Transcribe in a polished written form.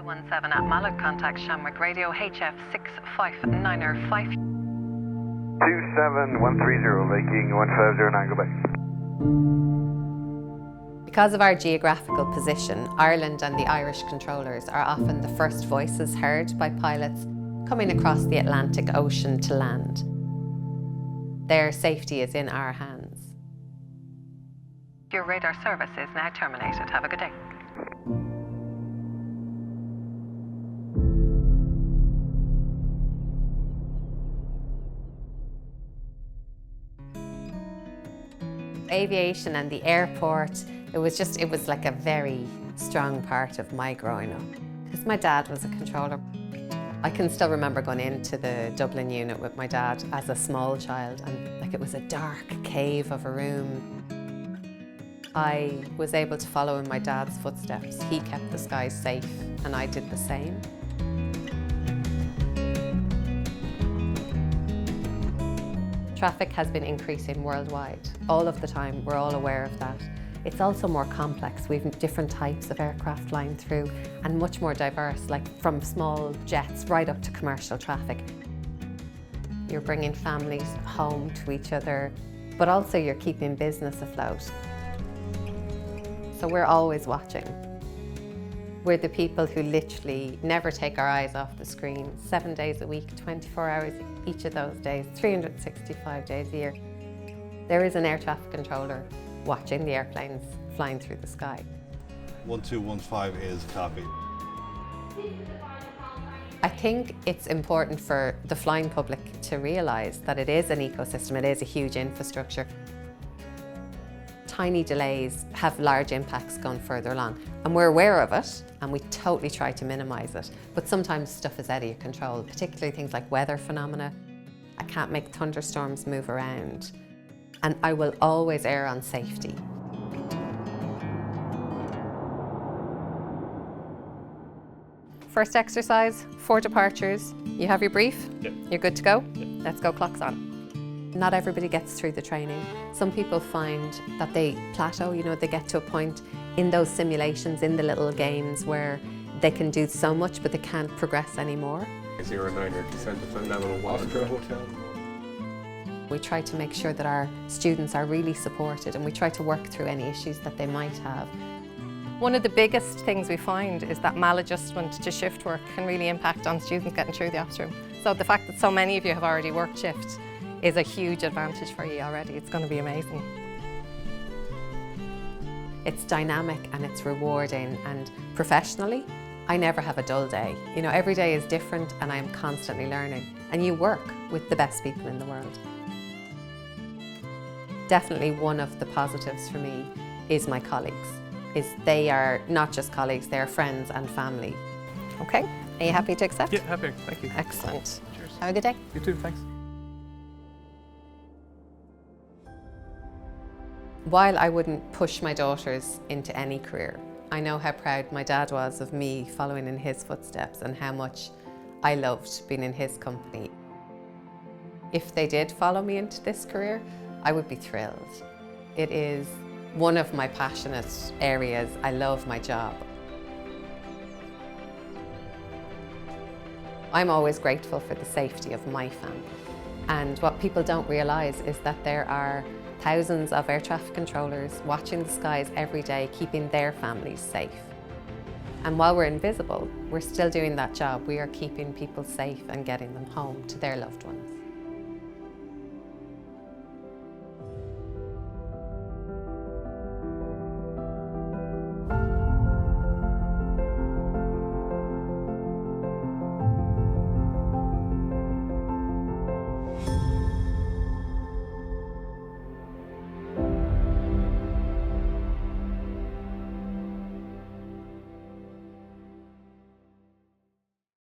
217 at Mallet, contact Shamrock Radio HF 65905. 27130, Viking 1509, goodbye. Because of our geographical position, Ireland and the Irish controllers are often the first voices heard by pilots coming across the Atlantic Ocean to land. Their safety is in our hands. Your radar service is now terminated. Have a good day. Aviation and the airport, it was like a very strong part of my growing up. Because my dad was a controller. I can still remember going into the Dublin unit with my dad as a small child, and like it was a dark cave of a room. I was able to follow in my dad's footsteps. He kept the skies safe and I did the same. Traffic has been increasing worldwide, all of the time. We're all aware of that. It's also more complex. We've different types of aircraft flying through and much more diverse, like from small jets right up to commercial traffic. You're bringing families home to each other, but also you're keeping business afloat. So we're always watching. We're the people who literally never take our eyes off the screen, 7 days a week, 24 hours each of those days, 365 days a year. There is an air traffic controller watching the airplanes flying through the sky. 1215 is copy. I think it's important for the flying public to realise that it is an ecosystem, it is a huge infrastructure. Tiny delays have large impacts going further along, and we're aware of it and we totally try to minimise it, but sometimes stuff is out of your control, particularly things like weather phenomena. I can't make thunderstorms move around, and I will always err on safety. First exercise, 4 departures. You have your brief? Yep. You're good to go? Yep. Let's go, clocks on. Not everybody gets through the training. Some people find that they plateau, they get to a point in those simulations, in the little games where they can do so much but they can't progress anymore. 09, your descent to level 1 Austria Hotel. We try to make sure that our students are really supported and we try to work through any issues that they might have. One of the biggest things we find is that maladjustment to shift work can really impact on students getting through the ops room. So the fact that so many of you have already worked shifts is a huge advantage for you already. It's going to be amazing. It's dynamic and it's rewarding, and professionally, I never have a dull day. Every day is different and I'm constantly learning, and you work with the best people in the world. Definitely one of the positives for me is my colleagues. They are not just colleagues, they're friends and family. Okay, are you happy to accept? Yeah, happy, thank you. Excellent. Cheers. Have a good day. You too, thanks. While I wouldn't push my daughters into any career, I know how proud my dad was of me following in his footsteps and how much I loved being in his company. If they did follow me into this career, I would be thrilled. It is one of my passionate areas. I love my job. I'm always grateful for the safety of my family. And what people don't realise is that there are thousands of air traffic controllers watching the skies every day, keeping their families safe. And while we're invisible, we're still doing that job. We are keeping people safe and getting them home to their loved ones.